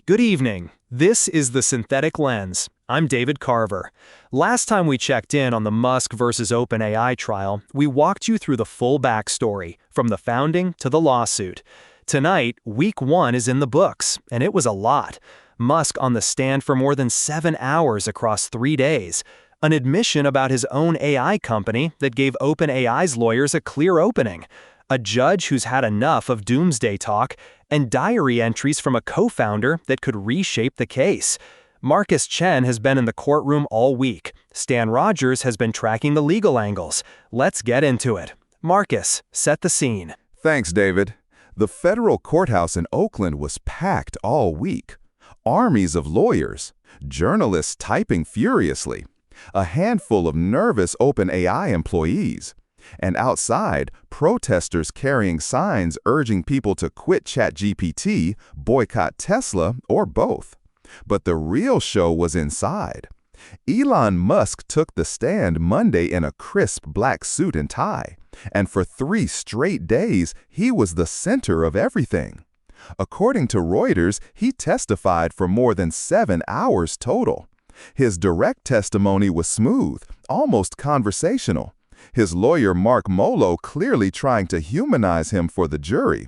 Good evening. This is The Synthetic Lens. I'm David Carver. Last time we checked in on the Musk versus OpenAI trial, we walked you through the full backstory, from the founding to the lawsuit. Tonight, week 1 is in the books, and it was a lot. Musk on the stand for more than 7 hours across 3 days. An admission about his own AI company that gave OpenAI's lawyers a clear opening. A judge who's had enough of doomsday talk, and diary entries from a co-founder that could reshape the case. Marcus Chen has been in the courtroom all week. Stan Rogers has been tracking the legal angles. Let's get into it. Marcus, set the scene. Thanks, David. The federal courthouse in Oakland was packed all week. Armies of lawyers, journalists typing furiously, a handful of nervous OpenAI employees, and outside, protesters carrying signs urging people to quit ChatGPT, boycott Tesla, or both. But the real show was inside. Elon Musk took the stand Monday in a crisp black suit and tie, and for 3 straight days, he was the center of everything. According to Reuters, he testified for more than 7 hours total. His direct testimony was smooth, almost conversational. His lawyer Mark Molo clearly trying to humanize him for the jury.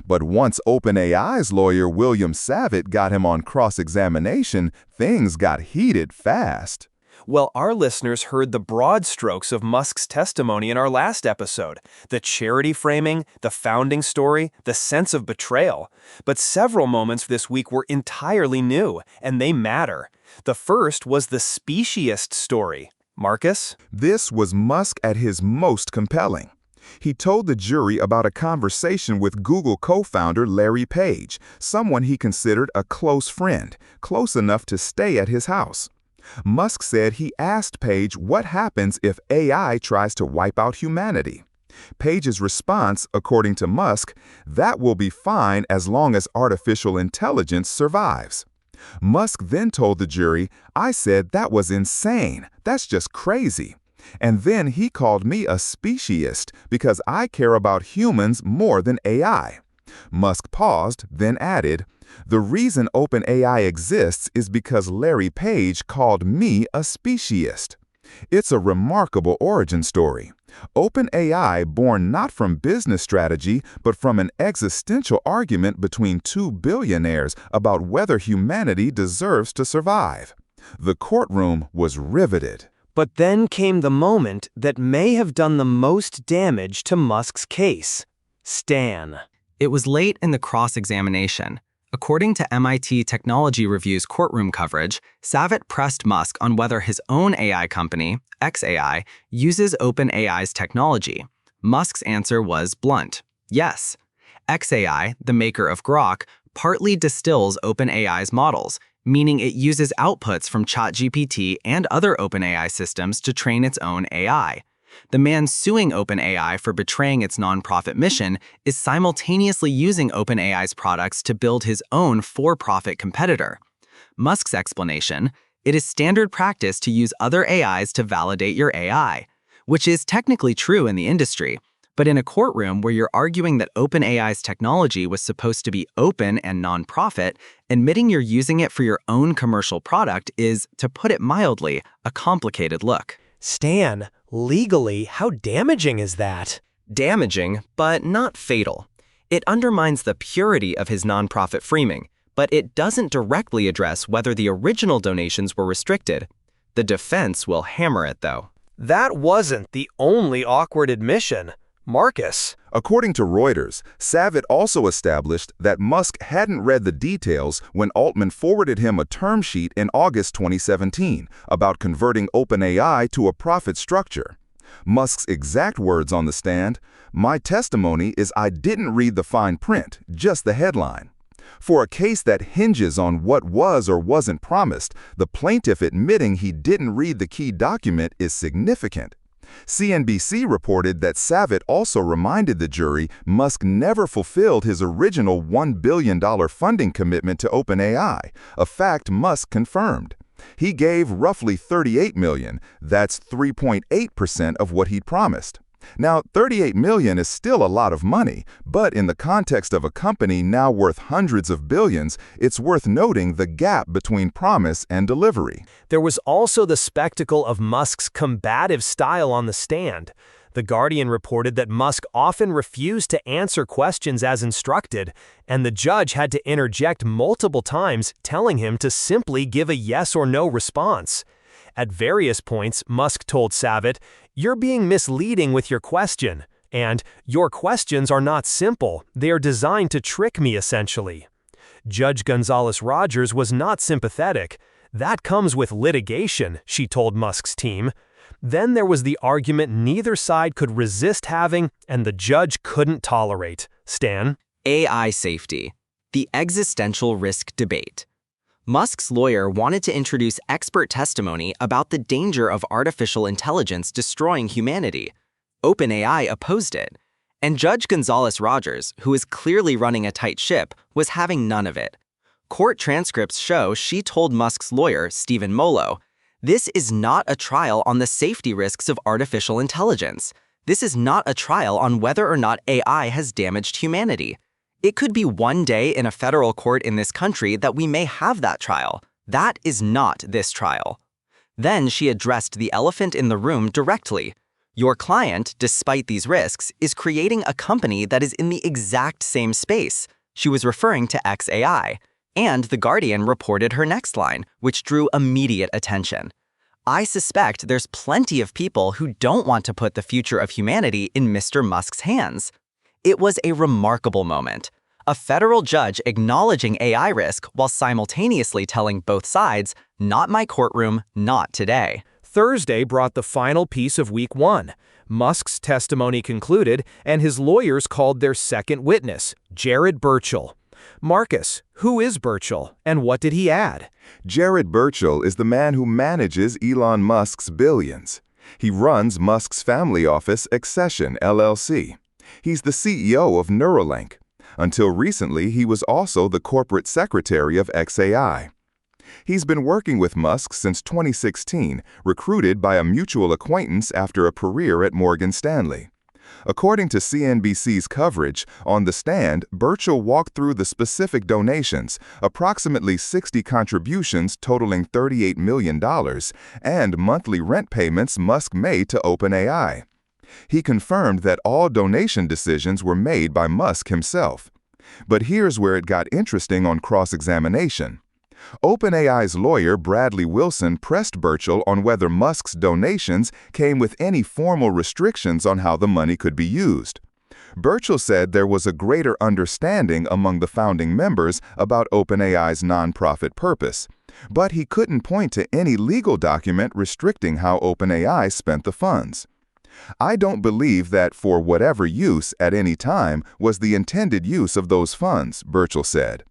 But once OpenAI's lawyer William Savitt got him on cross-examination, things got heated fast. Well, our listeners heard the broad strokes of Musk's testimony in our last episode. The charity framing, the founding story, the sense of betrayal. But several moments this week were entirely new, and they matter. The first was the speciesist story. Marcus? This was Musk at his most compelling. He told the jury about a conversation with Google co-founder Larry Page, someone he considered a close friend, close enough to stay at his house. Musk said he asked Page what happens if AI tries to wipe out humanity. Page's response, according to Musk, that will be fine as long as artificial intelligence survives. Musk then told the jury, I said that was insane. That's just crazy. And then he called me a speciesist because I care about humans more than AI. Musk paused, then added, the reason OpenAI exists is because Larry Page called me a speciesist. It's a remarkable origin story. OpenAI born not from business strategy, but from an existential argument between 2 billionaires about whether humanity deserves to survive. The courtroom was riveted. But then came the moment that may have done the most damage to Musk's case. Stan. It was late in the cross-examination. According to MIT Technology Review's courtroom coverage, Savitt pressed Musk on whether his own AI company, xAI, uses OpenAI's technology. Musk's answer was blunt, yes. xAI, the maker of Grok, partly distills OpenAI's models, meaning it uses outputs from ChatGPT and other OpenAI systems to train its own AI. The man suing OpenAI for betraying its nonprofit mission is simultaneously using OpenAI's products to build his own for-profit competitor. Musk's explanation, it is standard practice to use other AIs to validate your AI, which is technically true in the industry, but in a courtroom where you're arguing that OpenAI's technology was supposed to be open and nonprofit, admitting you're using it for your own commercial product is, to put it mildly, a complicated look. Stan, legally, how damaging is that? Damaging, but not fatal. It undermines the purity of his nonprofit framing, but it doesn't directly address whether the original donations were restricted. The defense will hammer it, though. That wasn't the only awkward admission. Marcus. According to Reuters, Savitt also established that Musk hadn't read the details when Altman forwarded him a term sheet in August 2017 about converting OpenAI to a profit structure. Musk's exact words on the stand, "My testimony is I didn't read the fine print, just the headline." For a case that hinges on what was or wasn't promised, the plaintiff admitting he didn't read the key document is significant. CNBC reported that Savitt also reminded the jury Musk never fulfilled his original $1 billion funding commitment to OpenAI, a fact Musk confirmed. He gave roughly $38 million, that's 3.8% of what he'd promised. Now, $38 million is still a lot of money, but in the context of a company now worth hundreds of billions, it's worth noting the gap between promise and delivery. There was also the spectacle of Musk's combative style on the stand. The Guardian reported that Musk often refused to answer questions as instructed, and the judge had to interject multiple times, telling him to simply give a yes or no response. At various points, Musk told Savit, "You're being misleading with your question," and "Your questions are not simple, they are designed to trick me essentially." Judge Gonzalez-Rogers was not sympathetic. "That comes with litigation," she told Musk's team. Then there was the argument neither side could resist having and the judge couldn't tolerate. Stan? AI safety, the existential risk debate. Musk's lawyer wanted to introduce expert testimony about the danger of artificial intelligence destroying humanity. OpenAI opposed it, and Judge Gonzalez-Rogers, who is clearly running a tight ship, was having none of it. Court transcripts show she told Musk's lawyer, Stephen Molo, "This is not a trial on the safety risks of artificial intelligence. This is not a trial on whether or not AI has damaged humanity. It could be one day in a federal court in this country that we may have that trial. That is not this trial." Then she addressed the elephant in the room directly. Your client, despite these risks, is creating a company that is in the exact same space. She was referring to xAI. And The Guardian reported her next line, which drew immediate attention. "I suspect there's plenty of people who don't want to put the future of humanity in Mr. Musk's hands." It was a remarkable moment. A federal judge acknowledging AI risk while simultaneously telling both sides, "Not my courtroom, not today." Thursday brought the final piece of week one. Musk's testimony concluded, and his lawyers called their second witness, Jared Birchall. Marcus, who is Birchall, and what did he add? Jared Birchall is the man who manages Elon Musk's billions. He runs Musk's family office, Accession, LLC. He's the CEO of Neuralink. Until recently, he was also the corporate secretary of xAI. He's been working with Musk since 2016, recruited by a mutual acquaintance after a career at Morgan Stanley. According to CNBC's coverage, on the stand, Birchall walked through the specific donations, approximately 60 contributions totaling $38 million, and monthly rent payments Musk made to OpenAI. He confirmed that all donation decisions were made by Musk himself. But here's where it got interesting on cross-examination. OpenAI's lawyer Bradley Wilson pressed Birchall on whether Musk's donations came with any formal restrictions on how the money could be used. Birchall said there was a greater understanding among the founding members about OpenAI's nonprofit purpose, but he couldn't point to any legal document restricting how OpenAI spent the funds. "I don't believe that for whatever use at any time was the intended use of those funds," Birchall said.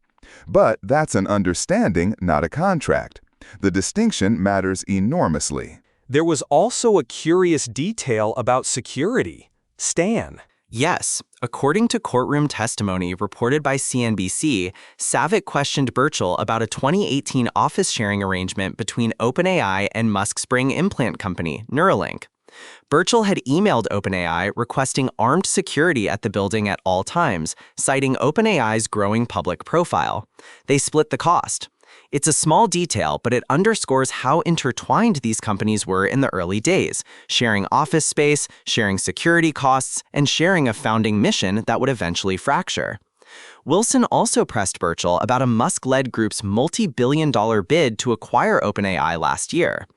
But that's an understanding, not a contract. The distinction matters enormously. There was also a curious detail about security. Stan. Yes, according to courtroom testimony reported by CNBC, Savit questioned Birchall about a 2018 office-sharing arrangement between OpenAI and Musk's brain implant company, Neuralink. Birchall had emailed OpenAI requesting armed security at the building at all times, citing OpenAI's growing public profile. They split the cost. It's a small detail, but it underscores how intertwined these companies were in the early days, sharing office space, sharing security costs, and sharing a founding mission that would eventually fracture. Wilson also pressed Birchall about a Musk-led group's multi-billion-dollar bid to acquire OpenAI last year.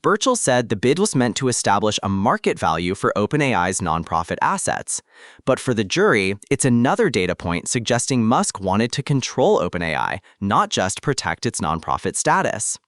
Birchall said the bid was meant to establish a market value for OpenAI's nonprofit assets. But for the jury, it's another data point suggesting Musk wanted to control OpenAI, not just protect its nonprofit status.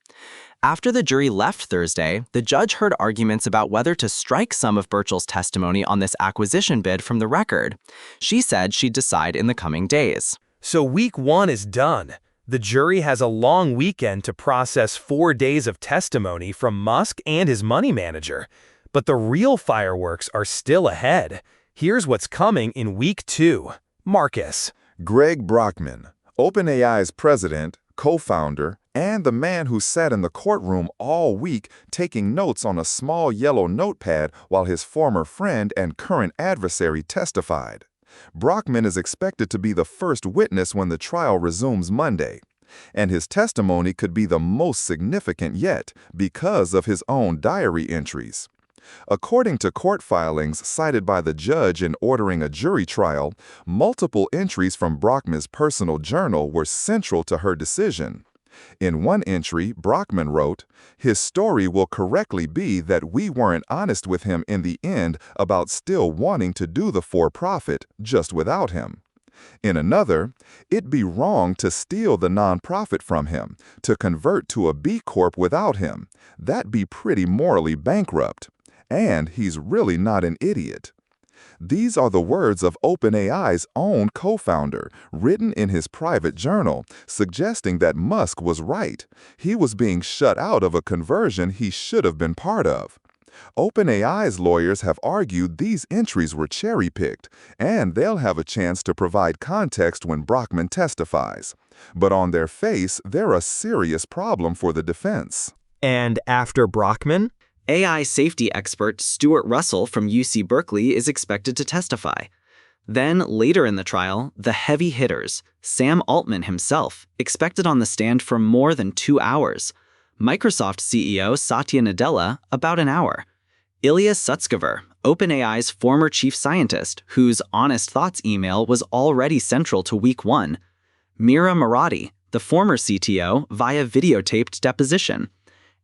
After the jury left Thursday, the judge heard arguments about whether to strike some of Birchall's testimony on this acquisition bid from the record. She said she'd decide in the coming days. So week one is done. The jury has a long weekend to process 4 days of testimony from Musk and his money manager. But the real fireworks are still ahead. Here's what's coming in week two. Marcus. Greg Brockman, OpenAI's president, co-founder, And the man who sat in the courtroom all week taking notes on a small yellow notepad while his former friend and current adversary testified. Brockman is expected to be the first witness when the trial resumes Monday. And his testimony could be the most significant yet because of his own diary entries. According to court filings cited by the judge in ordering a jury trial, multiple entries from Brockman's personal journal were central to her decision. In one entry, Brockman wrote, "His story will correctly be that we weren't honest with him in the end about still wanting to do the for-profit just without him." In another, "It'd be wrong to steal the nonprofit from him, to convert to a B Corp without him. That'd be pretty morally bankrupt. And he's really not an idiot." These are the words of OpenAI's own co-founder, written in his private journal, suggesting that Musk was right. He was being shut out of a conversion he should have been part of. OpenAI's lawyers have argued these entries were cherry-picked, and they'll have a chance to provide context when Brockman testifies. But on their face, they're a serious problem for the defense. And after Brockman? AI safety expert Stuart Russell from UC Berkeley is expected to testify. Then, later in the trial, the heavy hitters, Sam Altman himself, expected on the stand for more than 2 hours. Microsoft CEO Satya Nadella, about an hour. Ilya Sutskever, OpenAI's former chief scientist, whose Honest Thoughts email was already central to Week 1. Mira Murati, the former CTO, via videotaped deposition.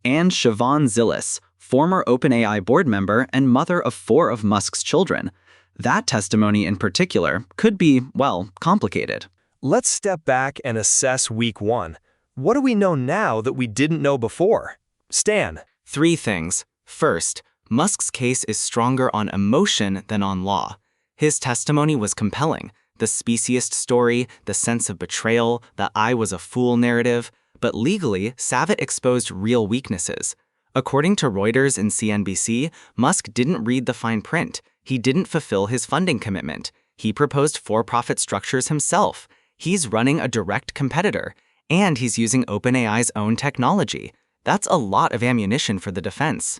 And Siobhan Zilis, former OpenAI board member and mother of 4 of Musk's children. That testimony in particular could be, well, complicated. Let's step back and assess Week 1. What do we know now that we didn't know before? Stan. 3 things. First, Musk's case is stronger on emotion than on law. His testimony was compelling. The speciesist story, the sense of betrayal, the "I was a fool" narrative. But legally, Savitt exposed real weaknesses. According to Reuters and CNBC, Musk didn't read the fine print. He didn't fulfill his funding commitment. He proposed for-profit structures himself. He's running a direct competitor. And he's using OpenAI's own technology. That's a lot of ammunition for the defense.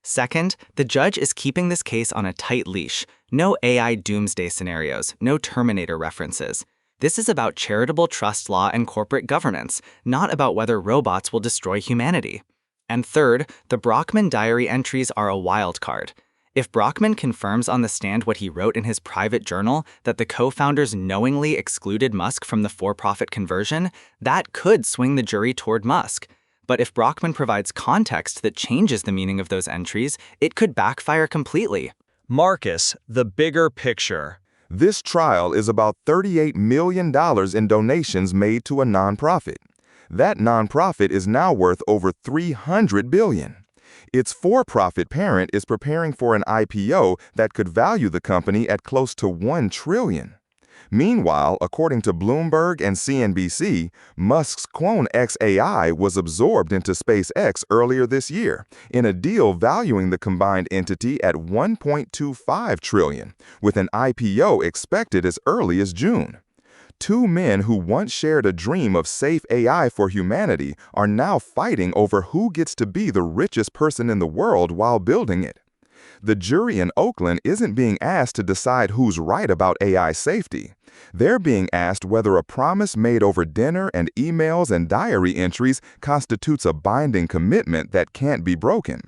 Second, the judge is keeping this case on a tight leash. No AI doomsday scenarios, no Terminator references. This is about charitable trust law and corporate governance, not about whether robots will destroy humanity. And third, the Brockman diary entries are a wild card. If Brockman confirms on the stand what he wrote in his private journal, that the co-founders knowingly excluded Musk from the for-profit conversion, that could swing the jury toward Musk. But if Brockman provides context that changes the meaning of those entries, it could backfire completely. Marcus, the bigger picture. This trial is about $38 million in donations made to a nonprofit. That nonprofit is now worth over $300 billion. Its for-profit parent is preparing for an IPO that could value the company at close to $1 trillion. Meanwhile, according to Bloomberg and CNBC, Musk's clone xAI was absorbed into SpaceX earlier this year in a deal valuing the combined entity at $1.25 trillion, with an IPO expected as early as June. 2 men who once shared a dream of safe AI for humanity are now fighting over who gets to be the richest person in the world while building it. The jury in Oakland isn't being asked to decide who's right about AI safety. They're being asked whether a promise made over dinner and emails and diary entries constitutes a binding commitment that can't be broken,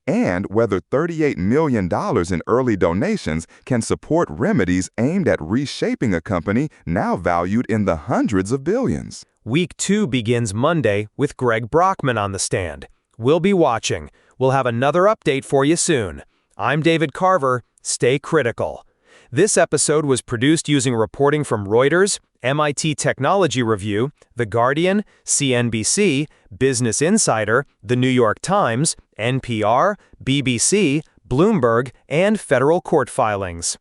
and whether $38 million in early donations can support remedies aimed at reshaping a company now valued in the hundreds of billions. Week 2 begins Monday with Greg Brockman on the stand. We'll be watching. We'll have another update for you soon. I'm David Carver. Stay critical. This episode was produced using reporting from Reuters, MIT Technology Review, The Guardian, CNBC, Business Insider, The New York Times, NPR, BBC, Bloomberg, and federal court filings.